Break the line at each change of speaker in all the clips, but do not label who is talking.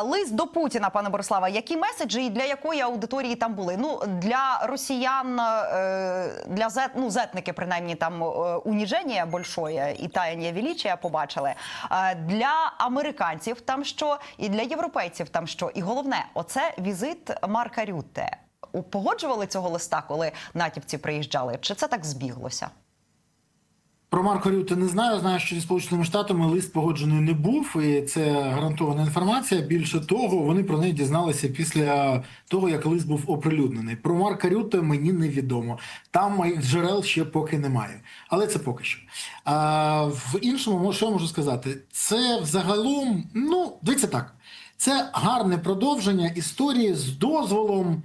Лист до Путіна, пане Бориславе, які меседжі і для якої аудиторії там були? Ну, для росіян, для зетники, принаймні, там уніження большое і таяння величия побачили. Для американців там що, і для європейців там що. І головне, оце візит Марка Рютте. Погоджували цього листа, коли натівці приїжджали? Чи це так збіглося?
Про Марка Рютте не знаю. Знаю, що зі Сполученими Штатами лист погоджений не був, і це гарантована інформація. Більше того, вони про неї дізналися після того, як лист був оприлюднений. Про Марка Рютте мені невідомо. Там моїх джерел ще поки немає. Але це поки що. В іншому, що я можу сказати? Це взагалом, дивіться так, це гарне продовження історії з дозволом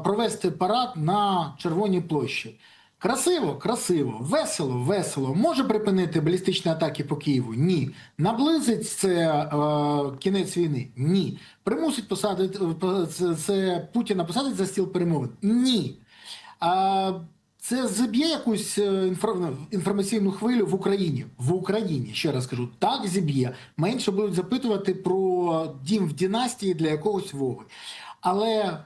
провести парад на Червоній площі. Красиво, красиво, весело, весело. Може припинити балістичні атаки по Києву? Ні. Наблизить це кінець війни? Ні. Примусить це Путіна посадить за стіл перемовин? Ні. Це зіб'є якусь інформаційну хвилю в Україні? В Україні, ще раз кажу, так зіб'є. Менше будуть запитувати про дім в династії для якогось Вови. Але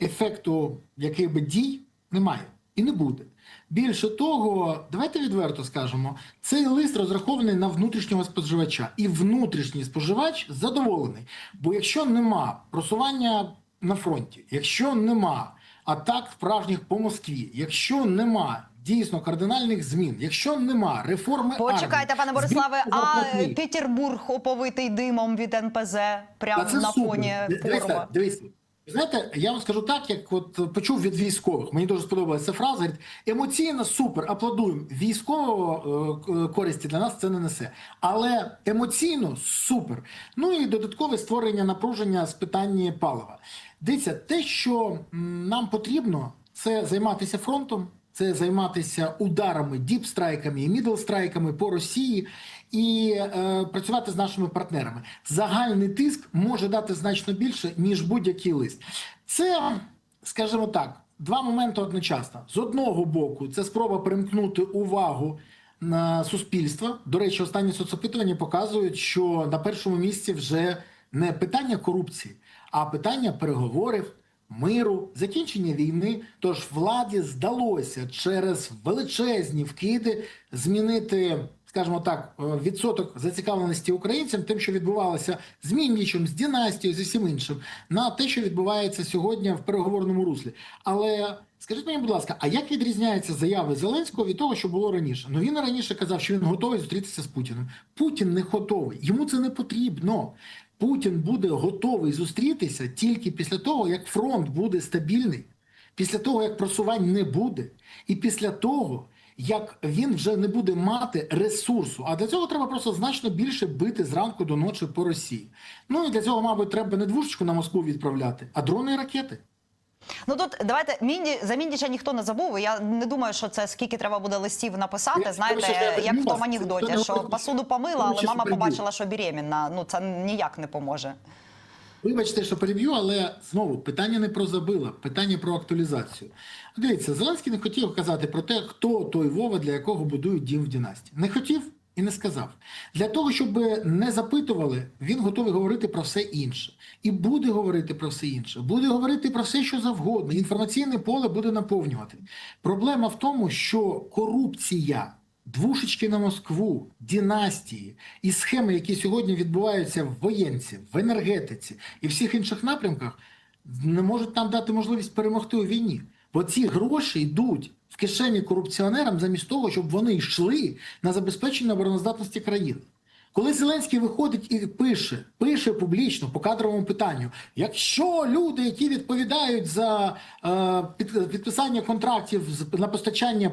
ефекту яких би дій немає і не буде. Більше того, давайте відверто скажемо, цей лист розрахований на внутрішнього споживача. І внутрішній споживач задоволений. Бо якщо нема просування на фронті, якщо нема атак справжніх по Москві, якщо нема дійсно кардинальних змін, якщо нема реформи армії...
Почекайте, пане Бориславе, а Петербург оповитий димом від НПЗ прямо на фоні форуму?
Дивіться. Знаєте, я вам скажу так, як от почув від військових, мені дуже сподобалася ця фраза, говорить, емоційно супер, аплодуємо, військового користі для нас це не несе, але емоційно супер. Ну і додаткове створення напруження з питання палива. Дивіться, те, що нам потрібно, це займатися фронтом, це займатися ударами, діпстрайками і мідлстрайками по Росії і працювати з нашими партнерами. Загальний тиск може дати значно більше, ніж будь-який лист. Це, скажімо так, два моменти одночасно. З одного боку, це спроба примкнути увагу на суспільство. До речі, останні соцопитування показують, що на першому місці вже не питання корупції, а питання переговорів, миру, закінчення війни. Тож владі здалося через величезні вкиди змінити, скажімо так, відсоток зацікавленості українцям тим, що відбувалося з Міннічем, з династією, з усім іншим, на те, що відбувається сьогодні в переговорному руслі. Але скажіть мені, будь ласка, а як відрізняються заяви Зеленського від того, що було раніше? Ну, він раніше казав, що він готовий зустрітися з Путіним. Путін не готовий, йому це не потрібно. Путін буде готовий зустрітися тільки після того, як фронт буде стабільний, після того, як просувань не буде, і після того, як він вже не буде мати ресурсу. А для цього треба просто значно більше бити зранку до ночі по Росії. Ну і для цього, мабуть, треба не двушечку на Москву відправляти, а дрони і ракети.
Ну тут давайте за Міндіча ніхто не забув. Я не думаю, що це скільки треба буде листів написати. Знаєте, як в тому анекдоті, що посуду помила, але мама побачила, що беременна. Ну це ніяк не поможе.
Вибачте, що переб'ю, але знову питання не про забила, питання про актуалізацію. Дивіться, Зеленський не хотів казати про те, хто той Вова, для якого будують дім в династії. Не хотів і не сказав. Для того, щоб не запитували, він готовий говорити про все інше. І буде говорити про все інше. Буде говорити про все, що завгодно. Інформаційне поле буде наповнювати. Проблема в тому, що корупція, двушечки на Москву, династії і схеми, які сьогодні відбуваються в воєнці, в енергетиці і всіх інших напрямках, не можуть нам дати можливість перемогти у війні. Бо ці гроші йдуть в кишені корупціонерам замість того, щоб вони йшли на забезпечення обороноздатності країни. Коли Зеленський виходить і пише публічно по кадровому питанню, якщо люди, які відповідають за підписання контрактів на постачання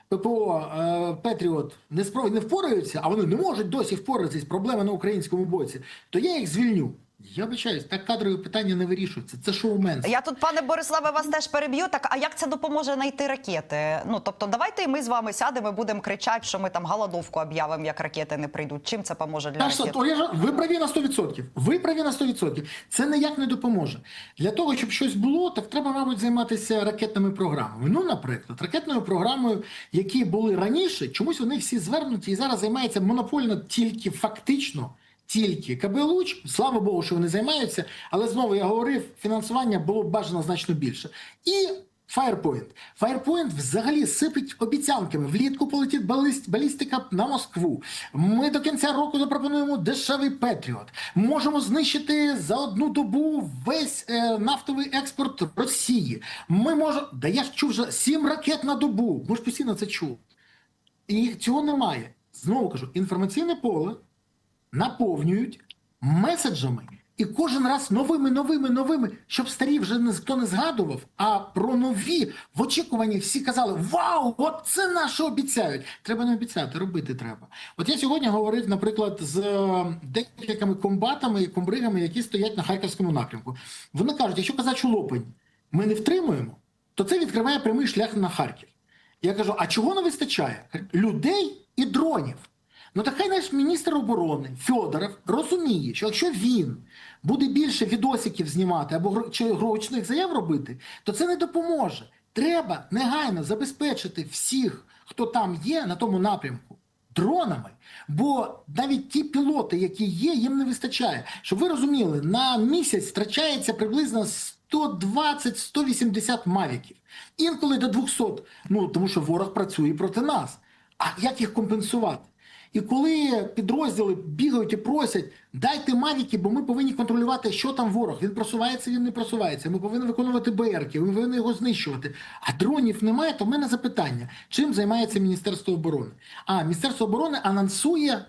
ППО Петріот не впораються, а вони не можуть досі впоратися, проблема на українському боці, то я їх звільню. Я вибачаюсь, так кадрові питання не вирішуються. Це шоуменство.
Я тут, пане Бориславе, вас теж переб'ю. Так, а як це допоможе знайти ракети? Ну, тобто, давайте і ми з вами сядемо і будемо кричати, що ми там голодовку об'явимо, як ракети не прийдуть. Чим це поможе для ракет?
Ви праві на 100%. Ви праві на 100%. Це ніяк не допоможе. Для того, щоб щось було, так треба, мабуть, займатися ракетними програмами. Ну, наприклад, ракетною програмою, які були раніше, чомусь вони всі звернуті і зараз займаються монопольно тільки фактично тільки КБ «Луч». Слава Богу, що вони займаються, але знову я говорив, фінансування було б бажано значно більше. І Firepoint. Firepoint взагалі сипить обіцянками. Влітку полетить балістика на Москву. Ми до кінця року запропонуємо дешевий Петріот. Можемо знищити за одну добу весь нафтовий експорт Росії. Ми можемо... Да я ж чув вже 7 ракет на добу. Ми ж постійно це чули. І цього немає. Знову кажу, інформаційне поле наповнюють меседжами і кожен раз новими, щоб старі вже ніхто не згадував, а про нові в очікуванні всі казали: вау, от це наше обіцяють. Треба не обіцяти, робити треба. От я сьогодні говорив, наприклад, з декількома комбатами і комбригами, які стоять на Харківському напрямку. Вони кажуть, якщо казачу Лопань ми не втримуємо, то це відкриває прямий шлях на Харків. Я кажу, а чого не вистачає? Людей і дронів. Ну так хай наш міністр оборони Федоров розуміє, що якщо він буде більше відосиків знімати або гучних заяв робити, то це не допоможе. Треба негайно забезпечити всіх, хто там є на тому напрямку, дронами. Бо навіть ті пілоти, які є, їм не вистачає. Щоб ви розуміли, на місяць втрачається приблизно 120-180 мавіків. Інколи до 200. Ну, тому що ворог працює проти нас. А як їх компенсувати? І коли підрозділи бігають і просять, дайте мавіки, бо ми повинні контролювати, що там ворог. Він просувається, він не просувається. Ми повинні виконувати БРки, ми повинні його знищувати. А дронів немає, то в мене запитання. Чим займається Міністерство оборони? Міністерство оборони анонсує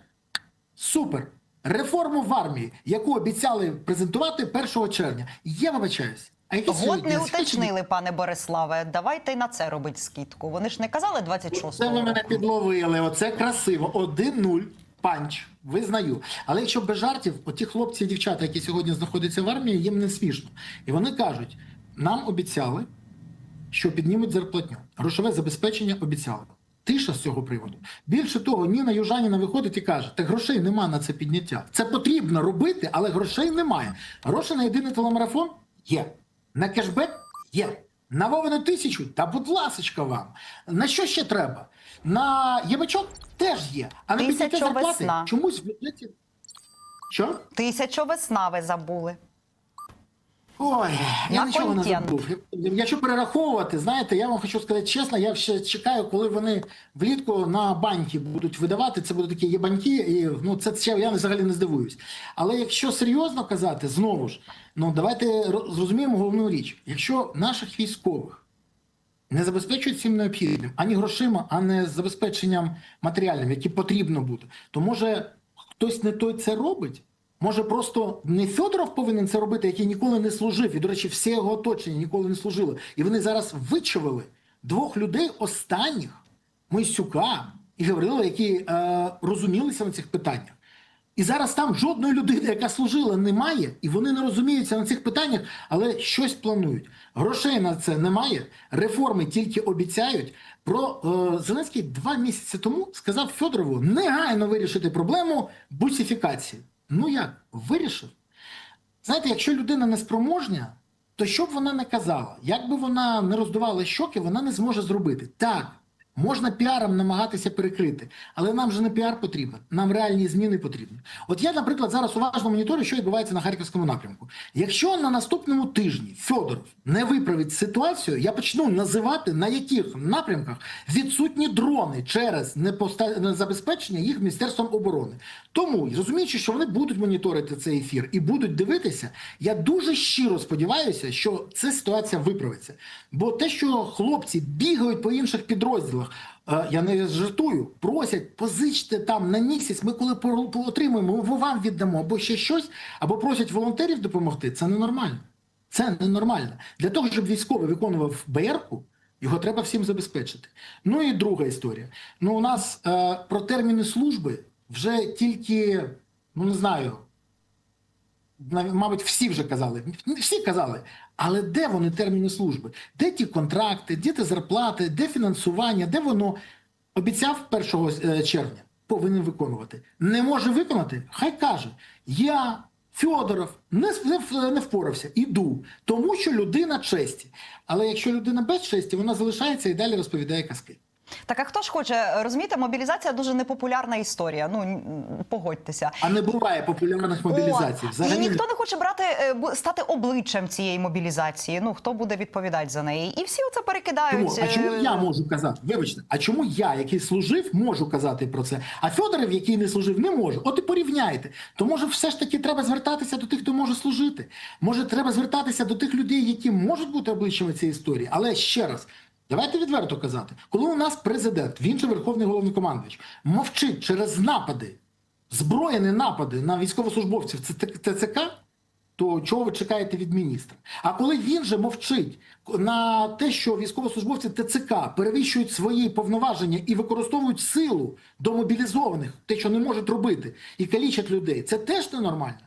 супер реформу в армії, яку обіцяли презентувати 1 червня. Я вибачаюсь.
Год не уточнили, пане Бориславе. Давайте й на це робити скидку. Вони ж не казали 26-го.
Це ви мене підловили. Оце красиво. 1-0. Панч. Визнаю. Але якщо без жартів, оті хлопці і дівчата, які сьогодні знаходяться в армії, їм не смішно. І вони кажуть, нам обіцяли, що піднімуть зарплатню. Грошове забезпечення обіцяли. Тиша з цього приводу. Більше того, Ніна Южаніна виходить і каже, так грошей нема на це підняття. Це потрібно робити, але грошей немає. Гроші на єдиний телемарафон є. На кешбек є. На Вовину 1000? Та будь ласочка вам. На що ще треба? На єбачок теж є. А на підняття зарплати
весна.
чомусь в бюджеті... Що?
1000 весна ви забули.
Ой, я
На
нічого
контент.
не забув. Якщо перераховувати, знаєте, я вам хочу сказати чесно, я ще чекаю, коли вони влітку на банки будуть видавати, це будуть такі єбаньки, і ну, це ще я взагалі не здивуюсь. Але якщо серйозно казати, знову ж, ну давайте зрозуміємо головну річ. Якщо наших військових не забезпечують всім необхідним, ані грошима, а не забезпеченням матеріальним, які потрібно буде, то може хтось не той це робить? Може, просто не Федоров повинен це робити, який ніколи не служив. І, до речі, всі його оточення ніколи не служили. І вони зараз вичавили 2 людей останніх, Мойсюка і Гаврилова, які розумілися на цих питаннях. І зараз там жодної людини, яка служила, немає, і вони не розуміються на цих питаннях, але щось планують. Грошей на це немає, реформи тільки обіцяють. Зеленський 2 місяці тому сказав Федорову негайно вирішити проблему бусифікації. Ну як? Вирішив. Знаєте, якщо людина неспроможня, то що б вона не казала, як би вона не роздувала щоки, вона не зможе зробити. Так, можна піаром намагатися перекрити, але нам же не піар потрібен, нам реальні зміни потрібні. От я, наприклад, зараз уважно моніторю, що відбувається на Харківському напрямку. Якщо на наступному тижні Федоров не виправить ситуацію, я почну називати, на яких напрямках відсутні дрони через незабезпечення їх Міністерством оборони. Тому, розуміючи, що вони будуть моніторити цей ефір і будуть дивитися, я дуже щиро сподіваюся, що ця ситуація виправиться. Бо те, що хлопці бігають по інших підрозділах, я не жартую, просять, позичте там на місяць, ми коли отримуємо, ми вам віддамо, або ще щось, або просять волонтерів допомогти, це ненормально. Це ненормально. Для того, щоб військовий виконував БРку, його треба всім забезпечити. Ну і друга історія. Ну у нас про терміни служби вже тільки, ну не знаю, мабуть, всі вже казали. Всі казали. Але де вони, терміни служби? Де ті контракти, де ті зарплати, де фінансування, де воно? Обіцяв 1 червня, повинен виконувати. Не може виконати? Хай каже. Я, Федоров, не впорався, іду. Тому що людина честі. Але якщо людина без честі, вона залишається і далі розповідає казки.
Так, а хто ж хоче, розумієте, мобілізація дуже непопулярна історія, ну, погодьтеся.
А не буває популярних мобілізацій.
І
Взагалі
ніхто не хоче брати, стати обличчям цієї мобілізації, ну, хто буде відповідати за неї. І всі оце перекидають.
Чому? А чому я можу казати? Вибачте, а чому я, який служив, можу казати про це? А Федоров, який не служив, не може. От і порівняйте. То може все ж таки треба звертатися до тих, хто може служити. Може треба звертатися до тих людей, які можуть бути обличчями цієї історії. Але ще раз, давайте відверто казати. Коли у нас президент, він же Верховний Головнокомандувач, мовчить через напади, збройні напади на військовослужбовців ТЦК, то чого ви чекаєте від міністра? А коли він же мовчить на те, що військовослужбовці ТЦК перевищують свої повноваження і використовують силу до мобілізованих, те, що не можуть робити, і калічать людей, це теж ненормально.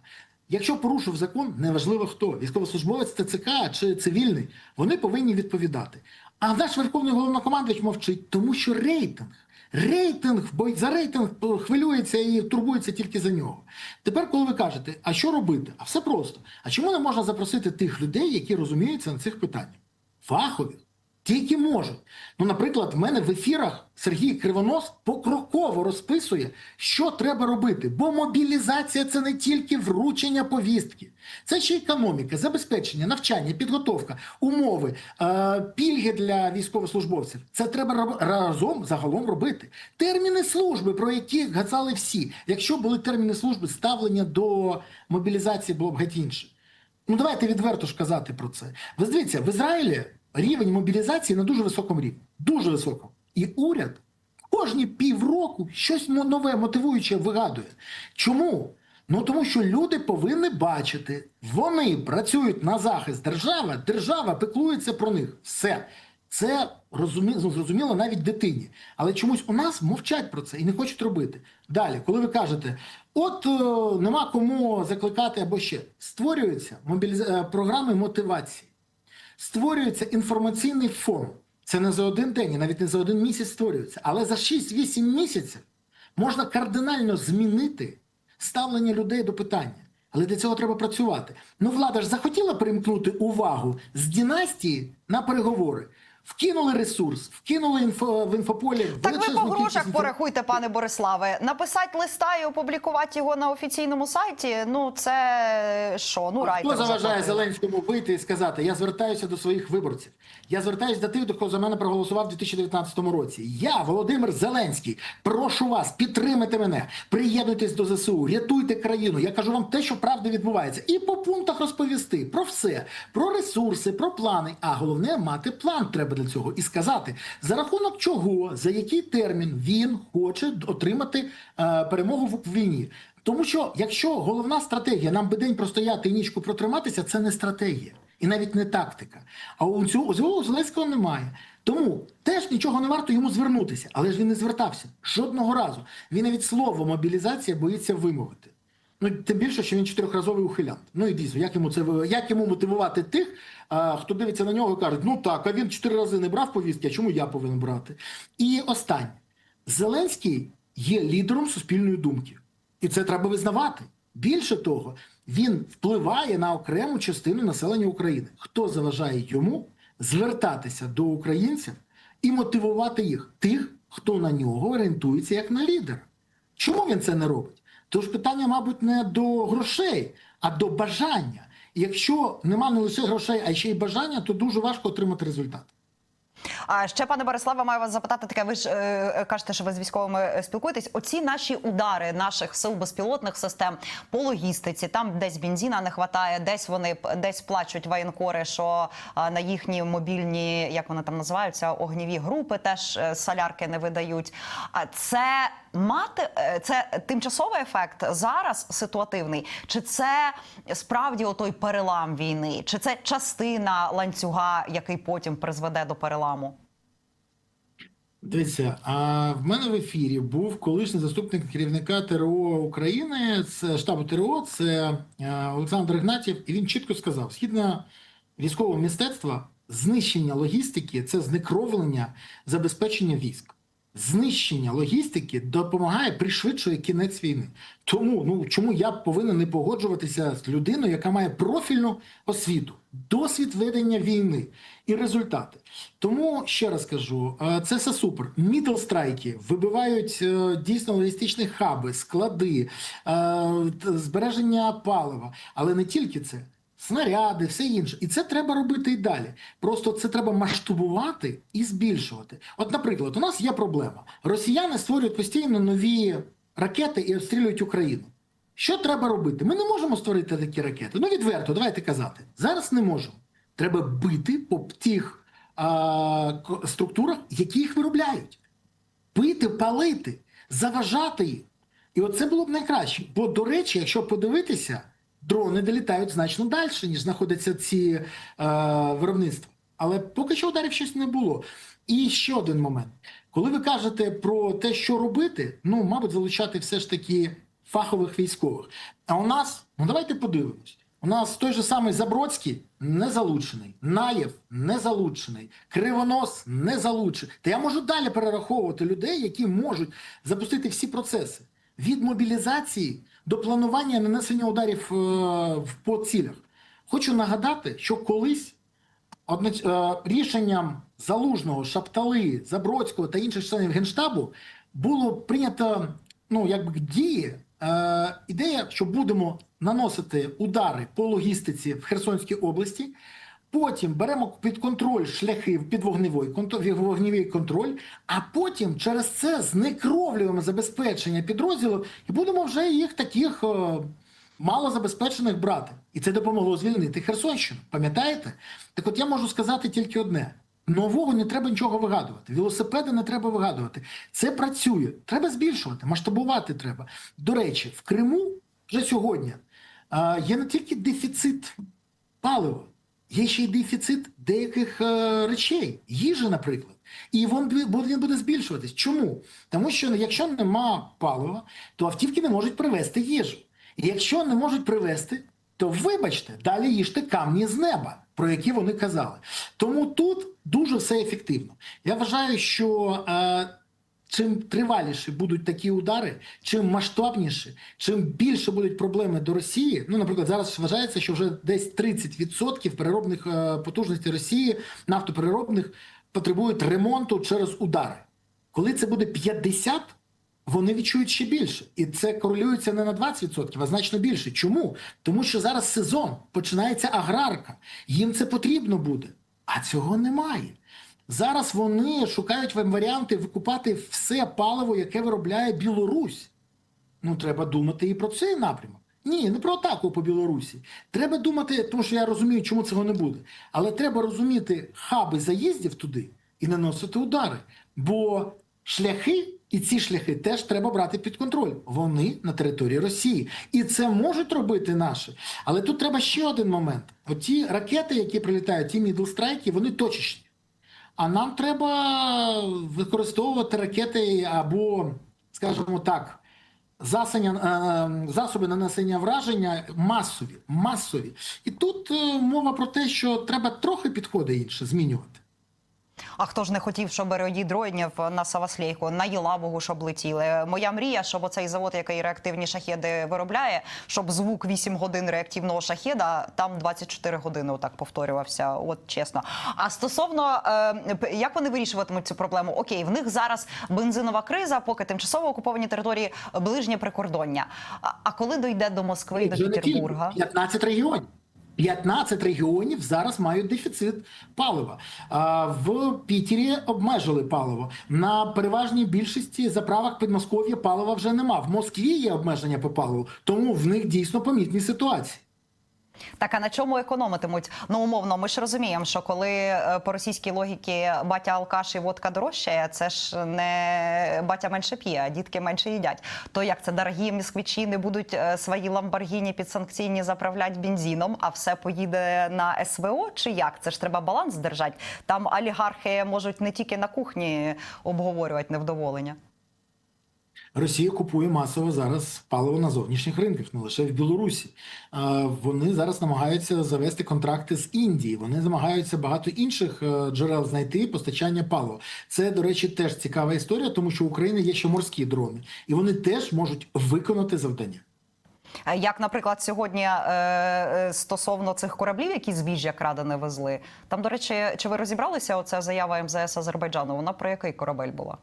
Якщо порушив закон, неважливо хто, військовослужбовець ТЦК чи цивільний, вони повинні відповідати. А наш Верховний Головнокомандувач мовчить, тому що рейтинг, бо за рейтинг хвилюється і турбується тільки за нього. Тепер, коли ви кажете, а що робити? А все просто. А чому не можна запросити тих людей, які розуміються на цих питаннях? Фахові. Ті, які можуть. Ну, наприклад, в мене в ефірах Сергій Кривонос покроково розписує, що треба робити. Бо мобілізація – це не тільки вручення повістки. Це ще економіка, забезпечення, навчання, підготовка, умови, пільги для військовослужбовців. Це треба разом загалом робити. Терміни служби, про які казали всі. Якщо були терміни служби, ставлення до мобілізації було б геть інше. Ну, давайте відверто ж казати про це. Ви дивіться, в Ізраїлі рівень мобілізації на дуже високому рівні. Дуже високому. І уряд кожні півроку щось нове, мотивуюче вигадує. Чому? Ну, тому що люди повинні бачити, вони працюють на захист держави, держава піклується про них. Все. Це зрозуміло навіть дитині. Але чомусь у нас мовчать про це і не хочуть робити. Далі, коли ви кажете, от нема кому закликати або ще, створюються програми мотивації. Створюється інформаційний фон. Це не за один день, і навіть не за один місяць створюється. Але за 6-8 місяців можна кардинально змінити ставлення людей до питання. Але для цього треба працювати. Ну, влада ж захотіла перемкнути увагу з династії на переговори. Вкинули ресурс, вкинули в інфополі.
Так ви по грошах порахуйте, пане Бориславе. Написати листа і опублікувати його на офіційному сайті, ну це що? Ну, райте.
Хто заважає Зеленському вийти і сказати, я звертаюся до своїх виборців. Я звертаюся до тих, хто за мене проголосував у 2019 році. Я, Володимир Зеленський, прошу вас, підтримайте мене, приєднуйтесь до ЗСУ, рятуйте країну. Я кажу вам те, що правда відбувається. І по пунктах розповісти про все, про ресурси, про плани. А головне, мати план треба для цього. І сказати, за рахунок чого, за який термін він хоче отримати перемогу в війні. Тому що, якщо головна стратегія, нам би день простояти і нічку протриматися, це не стратегія. І навіть не тактика. А у цього Зеленського немає. Тому теж нічого не варто йому звернутися. Але ж він не звертався. Жодного разу. Він навіть слово «мобілізація» боїться вимовити. Ну, тим більше, що він 4-разовий ухилянт. Ну і дійсно, як йому мотивувати тих, хто дивиться на нього і каже, ну так, а він 4 рази не брав повістки, а чому я повинен брати? І останнє. Зеленський є лідером суспільної думки. І це треба визнавати. Більше того, він впливає на окрему частину населення України. Хто заважає йому звертатися до українців і мотивувати їх? Тих, хто на нього орієнтується як на лідера. Чому він це не робить? Тож питання, мабуть, не до грошей, а до бажання. І якщо нема не лише грошей, а ще й бажання, то дуже важко отримати результат.
А ще, пане Бориславе, маю вас запитати таке, ви ж кажете, що ви з військовими спілкуєтесь. Оці наші удари наших сил безпілотних систем по логістиці, там десь бензина не вистачає, десь плачуть воєнкори, що на їхні мобільні, як вони там називаються, огніві групи теж солярки не видають. А це тимчасовий ефект зараз ситуативний? Чи це справді отой перелам війни? Чи це частина ланцюга, який потім призведе до переламу?
Дивіться, в мене в ефірі був колишній заступник керівника ТРО України, це штабу ТРО, це Олександр Ігнатів, і він чітко сказав, згідно військового мистецтва, знищення логістики – це знекровлення забезпечення військ. знищення логістики допомагає, пришвидшує кінець війни. Тому, чому я повинен не погоджуватися з людиною, яка має профільну освіту, досвід ведення війни і результати. Тому, ще раз кажу, це все супер. Мідл-страйки вибивають дійсно логістичні хаби, склади, збереження палива. Але не тільки це. Снаряди, все інше. І це треба робити і далі. Просто це треба масштабувати і збільшувати. От, наприклад, у нас є проблема. Росіяни створюють постійно нові ракети і обстрілюють Україну. Що треба робити? Ми не можемо створити такі ракети. Ну, відверто, давайте казати. Зараз не можемо. Треба бити по тих структурах, які їх виробляють. Бити, палити, заважати їх. І оце було б найкраще. Бо, до речі, якщо подивитися, дрони долітають значно далі, ніж знаходяться ці виробництва. Але поки що ударів щось не було. І ще один момент. Коли ви кажете про те, що робити, мабуть, залучати все ж таки фахових військових. А у нас, давайте подивимось, у нас той же самий Забродський не залучений, Наєв не залучений, Кривонос не залучений. Та я можу далі перераховувати людей, які можуть запустити всі процеси. Від мобілізації до планування нанесення ударів по цілях. Хочу нагадати, що колись рішенням Залужного, Шаптали, Забродського та інших членів Генштабу було прийнято дії, ідея, що будемо наносити удари по логістиці в Херсонській області, потім беремо під контроль шляхи під вогневий контроль, а потім через це знекровлюємо забезпечення підрозділів і будемо вже їх таких малозабезпечених брати. І це допомогло звільнити Херсонщину. Пам'ятаєте? Так от я можу сказати тільки одне. Нового не треба нічого вигадувати. Велосипеди не треба вигадувати. Це працює. Треба збільшувати, масштабувати треба. До речі, в Криму вже сьогодні є не тільки дефіцит палива, є ще й дефіцит деяких речей, їжі, наприклад. І він буде збільшуватись. Чому? Тому що якщо нема палива, то автівки не можуть привезти їжу. І якщо не можуть привезти, то вибачте, далі їжте камні з неба, про які вони казали. Тому тут дуже все ефективно. Я вважаю, що чим триваліші будуть такі удари, чим масштабніші, чим більше будуть проблеми до Росії, наприклад, зараз вважається, що вже десь 30% переробних потужностей Росії, нафтопереробних, потребують ремонту через удари. Коли це буде 50%, вони відчують ще більше. І це корелюється не на 20%, а значно більше. Чому? Тому що зараз сезон, починається аграрка. Їм це потрібно буде. А цього немає. Зараз вони шукають варіанти викупати все паливо, яке виробляє Білорусь. Треба думати і про цей напрямок. Ні, не про атаку по Білорусі. Треба думати, тому що я розумію, чому цього не буде. Але треба розуміти хаби заїздів туди і наносити удари. Бо шляхи, і ці шляхи теж треба брати під контроль. Вони на території Росії. І це можуть робити наші. Але тут треба ще один момент. Оті ракети, які прилітають, ті мідлстрайки, вони точечні. А нам треба використовувати ракети або, скажімо так, засоби нанесення враження масові. І тут мова про те, що треба трохи підходи інші змінювати.
А хто ж не хотів, щоб аеродроїдів на Саваслейку, на Єлабугу, щоб летіли? Моя мрія, щоб оцей завод, який реактивні шахеди виробляє, щоб звук 8 годин реактивного шахеда там 24 години отак повторювався, от чесно. А стосовно, як вони вирішуватимуть цю проблему? Окей, в них зараз бензинова криза, поки тимчасово окуповані території, ближнє прикордоння. А коли дійде до Москви і до Петербурга?
15 регіонів. 15 регіонів зараз мають дефіцит палива. В Пітері обмежили паливо. На переважній більшості заправок Підмосков'я палива вже нема. В Москві є обмеження по паливу, тому в них дійсно помітні ситуації.
Так, а на чому економитимуть? Умовно, ми ж розуміємо, що коли по російській логіці батя алкаш і водка дорожчає, це ж не батя менше п'є, а дітки менше їдять. То як це, дорогі москвичі не будуть свої ламборгіні підсанкційні заправляти бензином, а все поїде на СВО? Чи як? Це ж треба баланс держати. Там олігархи можуть не тільки на кухні обговорювати невдоволення.
Росія купує масово зараз паливо на зовнішніх ринках, не лише в Білорусі. Вони зараз намагаються завести контракти з Індії. Вони намагаються багато інших джерел знайти постачання палива. Це, до речі, теж цікава історія, тому що у України є ще морські дрони, і вони теж можуть виконати завдання.
Як, наприклад, сьогодні стосовно цих кораблів, які збіжжя крадене везли, там, до речі, чи ви розібралися, оця заява МЗС Азербайджану, вона про який корабель була?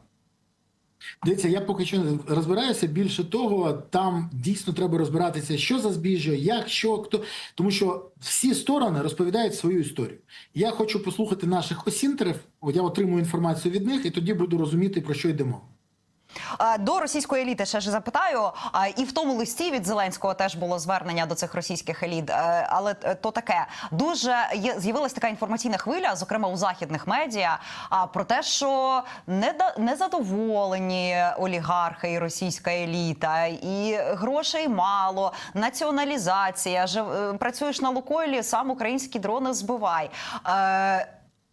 Дивіться, я поки що не розбираюся. Більше того, там дійсно треба розбиратися, що за збіжжя, як, що, хто. Тому що всі сторони розповідають свою історію. Я хочу послухати наших осінтерів, я отримую інформацію від них, і тоді буду розуміти, про що йдемо.
До російської еліти ще ж запитаю, і в тому листі від Зеленського теж було звернення до цих російських еліт, але то таке. Дуже з'явилась така інформаційна хвиля, зокрема у західних медіа, про те, що незадоволені олігархи і російська еліта, і грошей мало, націоналізація, працюєш на Лукойлі, сам українські дрони збивай.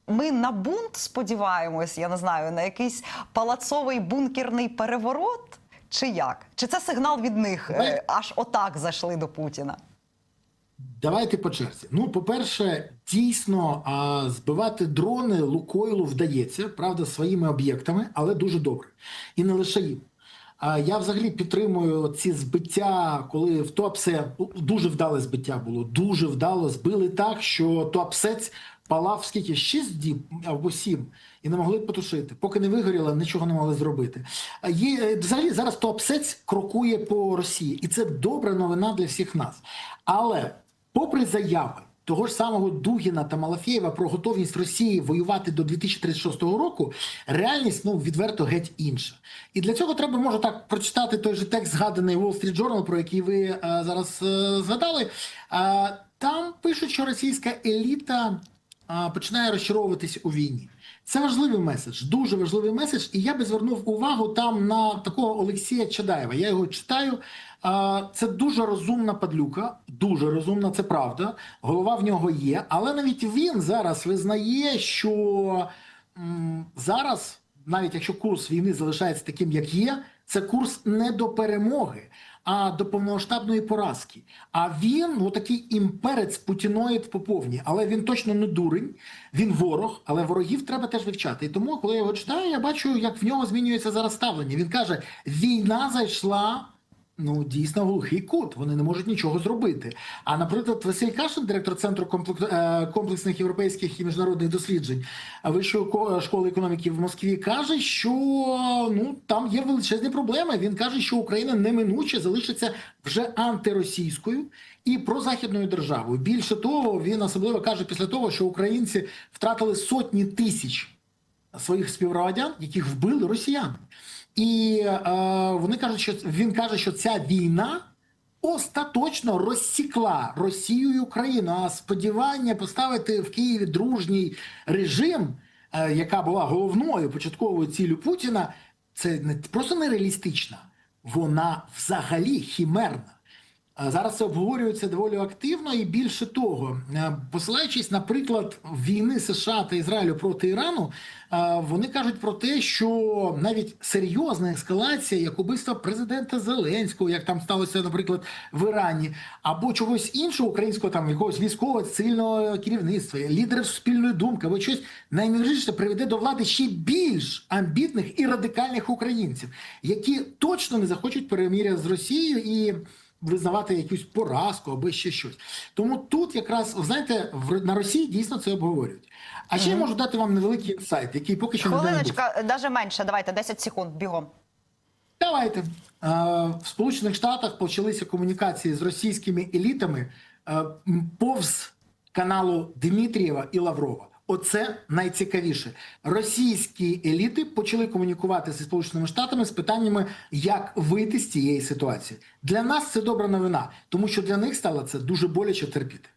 Ми на бунт сподіваємось, я не знаю, на якийсь палацовий бункерний переворот? Чи як? Чи це сигнал від них? Аж отак зайшли до Путіна?
Давайте по черзі. Ну, по-перше, дійсно, збивати дрони Лукойлу вдається, правда, своїми об'єктами, але дуже добре. І не лише їм. Я взагалі підтримую ці збиття, коли в Туапсе дуже вдале збиття було, дуже вдало збили так, що Туапсець палав скільки? 6 діб або 7, і не могли потушити. Поки не вигоріло, нічого не могли зробити. Взагалі зараз Туапсець крокує по Росії, і це добра новина для всіх нас. Але попри заяви того ж самого Дугіна та Малафєєва про готовність Росії воювати до 2036 року, реальність, відверто геть інша. І для цього треба, може так, прочитати той же текст, згаданий Wall Street Journal, про який ви зараз згадали. Там пишуть, що російська еліта починає розчаровуватись у війні. Це важливий меседж, дуже важливий меседж, і я би звернув увагу там на такого Олексія Чадаєва. Я його читаю. Це дуже розумна падлюка, дуже розумна, це правда. Голова в нього є, але навіть він зараз визнає, що зараз, навіть якщо курс війни залишається таким, як є, це курс не до перемоги, а до повномасштабної поразки. А він, такий імперець, путіноїд по повній. Але він точно не дурень, він ворог, але ворогів треба теж вивчати. І тому, коли я його читаю, я бачу, як в нього змінюється зараз ставлення. Він каже, війна зайшла, дійсно, в глухий кут, вони не можуть нічого зробити. А, наприклад, Василь Кашин, директор Центру комплексних європейських і міжнародних досліджень Вищої школи економіки в Москві, каже, що там є величезні проблеми. Він каже, що Україна неминуче залишиться вже антиросійською і прозахідною державою. Більше того, він особливо каже після того, що українці втратили сотні тисяч своїх співгромадян, яких вбили росіяни. І він каже, що ця війна остаточно розсікла Росію і Україну. А сподівання поставити в Києві дружній режим, яка була головною початковою ціллю Путіна, це не просто нереалістична, вона взагалі хімерна. Зараз це обговорюється доволі активно, і більше того, посилаючись, наприклад, війни США та Ізраїлю проти Ірану, вони кажуть про те, що навіть серйозна ескалація, як убивство президента Зеленського, як там сталося, наприклад, в Ірані, або чогось іншого українського, там якогось військового цивільного керівництва, лідерів суспільної думки, або щось найвірніше приведе до влади ще більш амбітних і радикальних українців, які точно не захочуть перемир'я з Росією і визнавати якусь поразку або ще щось. Тому тут якраз, знаєте, на Росії дійсно це обговорюють. А ще я можу дати вам невеликий інсайт, який поки що не був.
Хвилиночка, навіть менше, давайте, 10 секунд, бігом.
Давайте. В Сполучених Штатах почалися комунікації з російськими елітами повз каналу Дмитрієва і Лаврова. Оце найцікавіше. Російські еліти почали комунікувати зі Сполученими Штатами з питаннями, як вийти з цієї ситуації. Для нас це добра новина, тому що для них стало це дуже боляче терпіти.